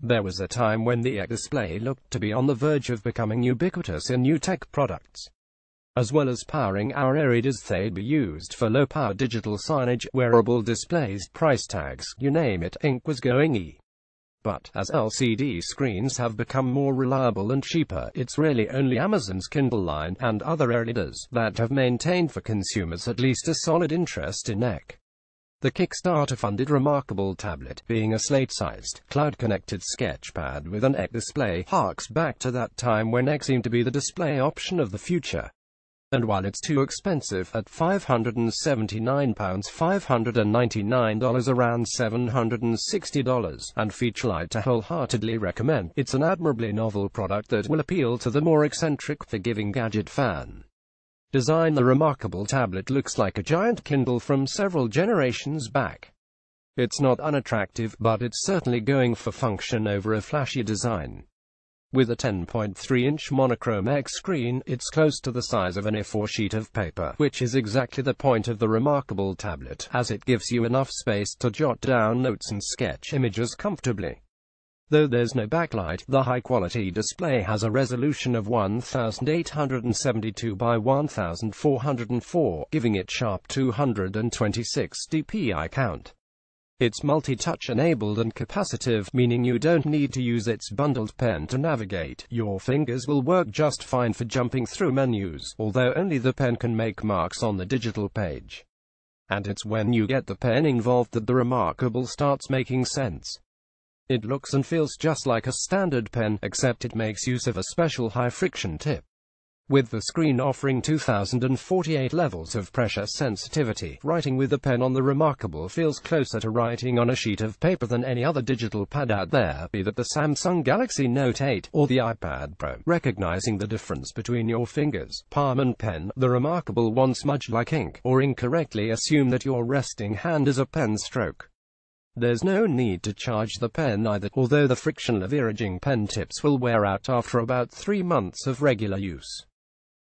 There was a time when the display looked to be on the verge of becoming ubiquitous in new tech products. As well as powering our areas, they'd be used for low-power digital signage, wearable displays, price tags, you name it, ink was going E. But, as LCD screens have become more reliable and cheaper, it's really only Amazon's Kindle line, and other e-readers, that have maintained for consumers at least a solid interest in tech. The Kickstarter-funded Remarkable tablet, being a slate-sized, cloud-connected sketchpad with an display, harks back to that time when seemed to be the display option of the future. And while it's too expensive, at £579, $599, around $760, and feature-light to wholeheartedly recommend, it's an admirably novel product that will appeal to the more eccentric, forgiving gadget fan. Design: the Remarkable tablet looks like a giant Kindle from several generations back. It's not unattractive, but it's certainly going for function over a flashy design. With a 10.3-inch monochrome X screen, it's close to the size of an A4 sheet of paper, which is exactly the point of the Remarkable tablet, as it gives you enough space to jot down notes and sketch images comfortably. Though there's no backlight, the high-quality display has a resolution of 1872 by 1404, giving it sharp 226 dpi count. It's multi-touch enabled and capacitive, meaning you don't need to use its bundled pen to navigate. Your fingers will work just fine for jumping through menus, although only the pen can make marks on the digital page. And it's when you get the pen involved that the Remarkable starts making sense. It looks and feels just like a standard pen, except it makes use of a special high-friction tip. With the screen offering 2048 levels of pressure sensitivity, writing with a pen on the Remarkable feels closer to writing on a sheet of paper than any other digital pad out there, be that the Samsung Galaxy Note 8 or the iPad Pro. Recognizing the difference between your fingers, palm and pen, the Remarkable won't smudge like ink, or incorrectly assume that your resting hand is a pen stroke. There's no need to charge the pen either, although the friction of irriging pen tips will wear out after about 3 months of regular use.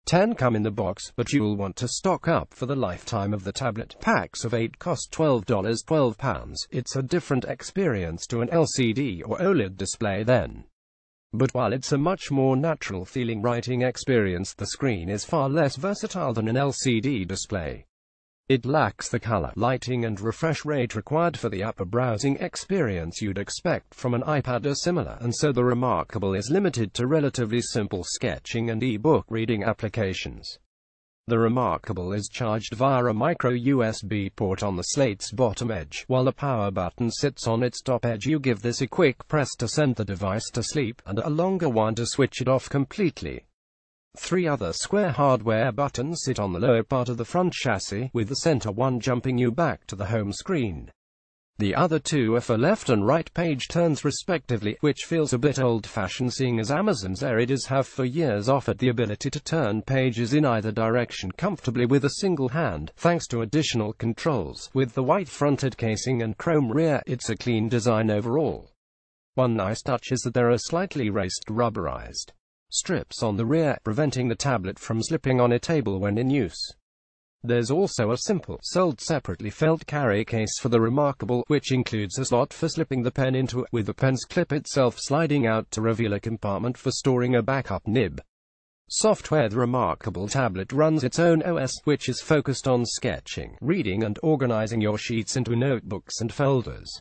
10 come in the box, but you'll want to stock up for the lifetime of the tablet. Packs of 8 cost £12. It's a different experience to an LCD or OLED display then. But while it's a much more natural-feeling writing experience, the screen is far less versatile than an LCD display. It lacks the color, lighting and refresh rate required for the upper browsing experience you'd expect from an iPad or similar, and so the Remarkable is limited to relatively simple sketching and e-book reading applications. The Remarkable is charged via a micro USB port on the slate's bottom edge, while the power button sits on its top edge. You give this a quick press to send the device to sleep, and a longer one to switch it off completely. 3 other square hardware buttons sit on the lower part of the front chassis, with the center one jumping you back to the home screen. The other 2 are for left and right page turns respectively, which feels a bit old-fashioned seeing as Amazon's e-readers have for years offered the ability to turn pages in either direction comfortably with a single hand, thanks to additional controls. With the white fronted casing and chrome rear, it's a clean design overall. One nice touch is that there are slightly raised rubberized strips on the rear, preventing the tablet from slipping on a table when in use. There's also a simple, sold separately felt carry case for the Remarkable, which includes a slot for slipping the pen into, with the pen's clip itself sliding out to reveal a compartment for storing a backup nib. Software: the Remarkable tablet runs its own OS, which is focused on sketching, reading and organizing your sheets into notebooks and folders.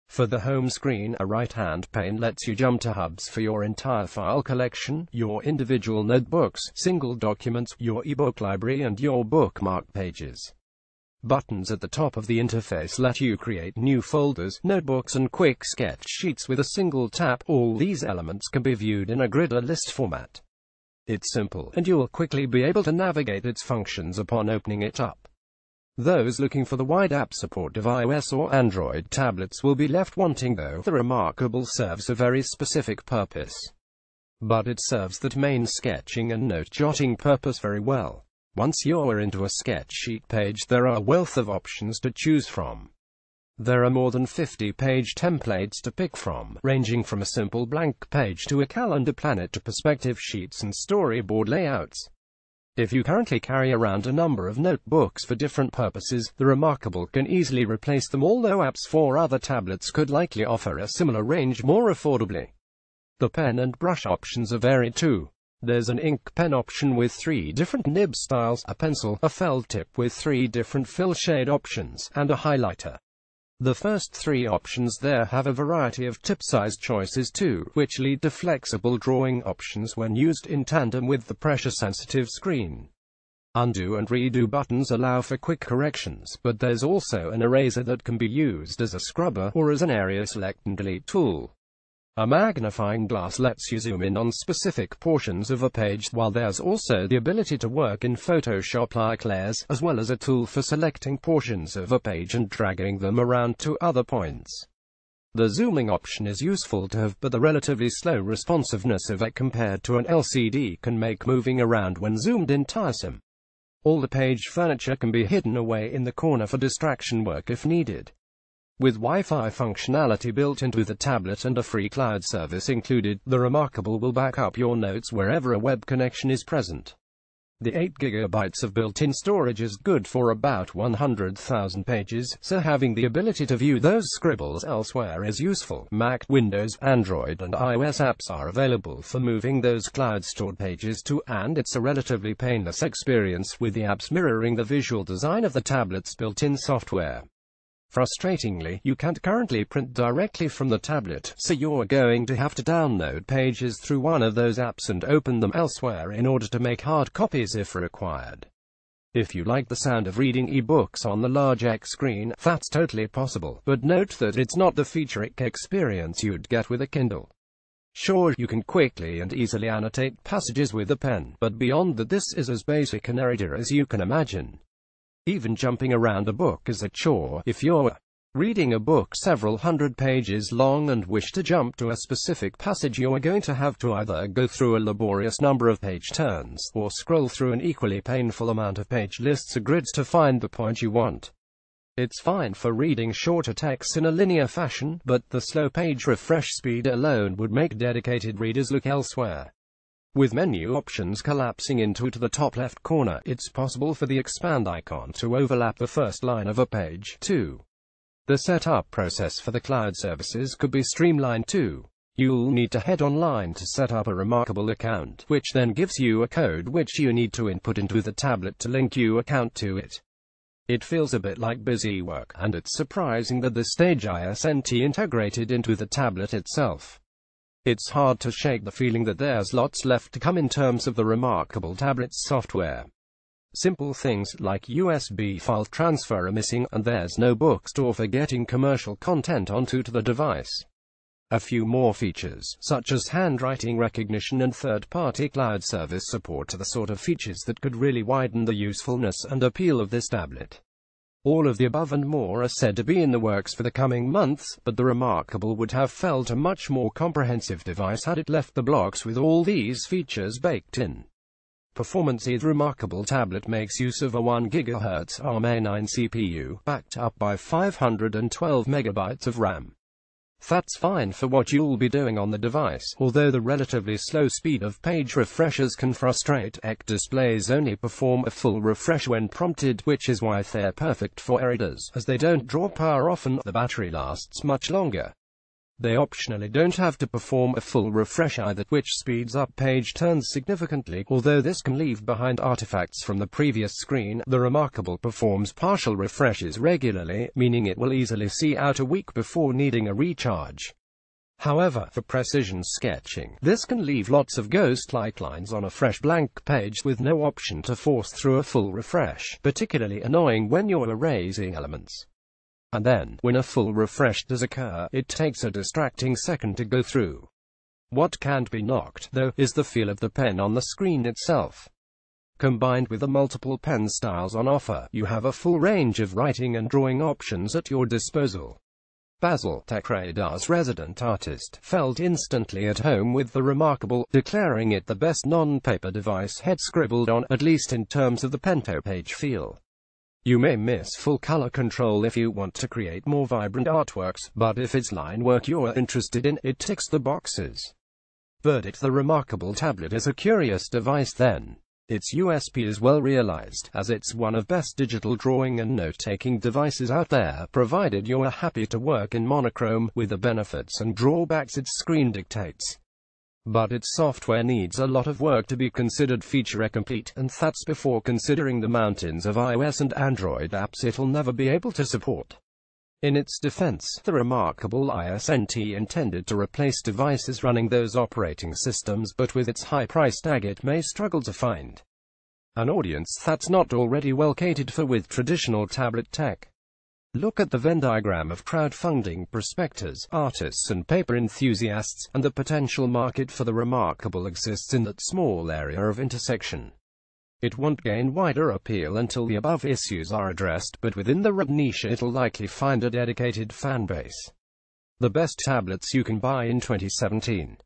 For the home screen, a right-hand pane lets you jump to hubs for your entire file collection, your individual notebooks, single documents, your ebook library and your bookmark pages. Buttons at the top of the interface let you create new folders, notebooks and quick sketch sheets with a single tap. All these elements can be viewed in a grid or list format. It's simple, and you'll quickly be able to navigate its functions upon opening it up. Those looking for the wide app support of iOS or Android tablets will be left wanting, though the Remarkable serves a very specific purpose. But it serves that main sketching and note-jotting purpose very well. Once you're into a sketch sheet page, there are a wealth of options to choose from. There are more than 50 page templates to pick from, ranging from a simple blank page to a calendar planet to perspective sheets and storyboard layouts. If you currently carry around a number of notebooks for different purposes, the Remarkable can easily replace them, although apps for other tablets could likely offer a similar range more affordably. The pen and brush options are varied too. There's an ink pen option with 3 different nib styles, a pencil, a felt tip with 3 different fill shade options, and a highlighter. The first 3 options there have a variety of tip size choices too, which lead to flexible drawing options when used in tandem with the pressure-sensitive screen. Undo and redo buttons allow for quick corrections, but there's also an eraser that can be used as a scrubber, or as an area select and delete tool. A magnifying glass lets you zoom in on specific portions of a page, while there's also the ability to work in Photoshop like layers, as well as a tool for selecting portions of a page and dragging them around to other points. The zooming option is useful to have, but the relatively slow responsiveness of it compared to an LCD can make moving around when zoomed in tiresome. All the page furniture can be hidden away in the corner for distraction work if needed. With Wi-Fi functionality built into the tablet and a free cloud service included, the Remarkable will back up your notes wherever a web connection is present. The 8 GB of built-in storage is good for about 100,000 pages, so having the ability to view those scribbles elsewhere is useful. Mac, Windows, Android and iOS apps are available for moving those cloud-stored pages to, and it's a relatively painless experience, with the apps mirroring the visual design of the tablet's built-in software. Frustratingly, you can't currently print directly from the tablet, so you're going to have to download pages through one of those apps and open them elsewhere in order to make hard copies if required. If you like the sound of reading ebooks on the large X screen, that's totally possible, but note that it's not the feature-rich experience you'd get with a Kindle. Sure, you can quickly and easily annotate passages with a pen, but beyond that, this is as basic an editor as you can imagine. Even jumping around a book is a chore. If you're reading a book several hundred pages long and wish to jump to a specific passage, you're going to have to either go through a laborious number of page turns, or scroll through an equally painful amount of page lists or grids to find the point you want. It's fine for reading shorter texts in a linear fashion, but the slow page refresh speed alone would make dedicated readers look elsewhere. With menu options collapsing into the top left corner, it's possible for the expand icon to overlap the first line of a page, too. The setup process for the cloud services could be streamlined too. You'll need to head online to set up a Remarkable account, which then gives you a code which you need to input into the tablet to link your account to it. It feels a bit like busy work, and it's surprising that this stage isn't integrated into the tablet itself. It's hard to shake the feeling that there's lots left to come in terms of the Remarkable tablet's software. Simple things like USB file transfer are missing, and there's no bookstore for getting commercial content onto the device. A few more features, such as handwriting recognition and third-party cloud service support, are the sort of features that could really widen the usefulness and appeal of this tablet. All of the above and more are said to be in the works for the coming months, but the Remarkable would have felt a much more comprehensive device had it left the blocks with all these features baked in. Performance: the Remarkable tablet makes use of a 1 GHz ARM-A9 CPU, backed up by 512 MB of RAM. That's fine for what you'll be doing on the device, although the relatively slow speed of page refreshers can frustrate. Displays only perform a full refresh when prompted, which is why they're perfect for e-readers, as they don't draw power often. The battery lasts much longer. They optionally don't have to perform a full refresh either, which speeds up page turns significantly, although this can leave behind artifacts from the previous screen. The Remarkable performs partial refreshes regularly, meaning it will easily see out a week before needing a recharge. However, for precision sketching, this can leave lots of ghost-like lines on a fresh blank page with no option to force through a full refresh, particularly annoying when you're erasing elements. And then, when a full refresh does occur, it takes a distracting second to go through. What can't be knocked, though, is the feel of the pen on the screen itself. Combined with the multiple pen styles on offer, you have a full range of writing and drawing options at your disposal. Basil, TechRadar's resident artist, felt instantly at home with the Remarkable, declaring it the best non-paper device he'd scribbled on, at least in terms of the pen-to page feel. You may miss full color control if you want to create more vibrant artworks, but if it's line work you're interested in, it ticks the boxes. Verdict: the Remarkable tablet is a curious device then. Its USP is well realized, as it's one of best digital drawing and note-taking devices out there, provided you're happy to work in monochrome, with the benefits and drawbacks its screen dictates. But its software needs a lot of work to be considered feature-complete, and that's before considering the mountains of iOS and Android apps it'll never be able to support. In its defense, the remarkable isn't intended to replace devices running those operating systems, but with its high price tag it may struggle to find an audience that's not already well catered for with traditional tablet tech. Look at the Venn diagram of crowdfunding prospectors, artists and paper enthusiasts, and the potential market for the remarkable exists in that small area of intersection. It won't gain wider appeal until the above issues are addressed, but within the niche it'll likely find a dedicated fanbase. The best tablets you can buy in 2017.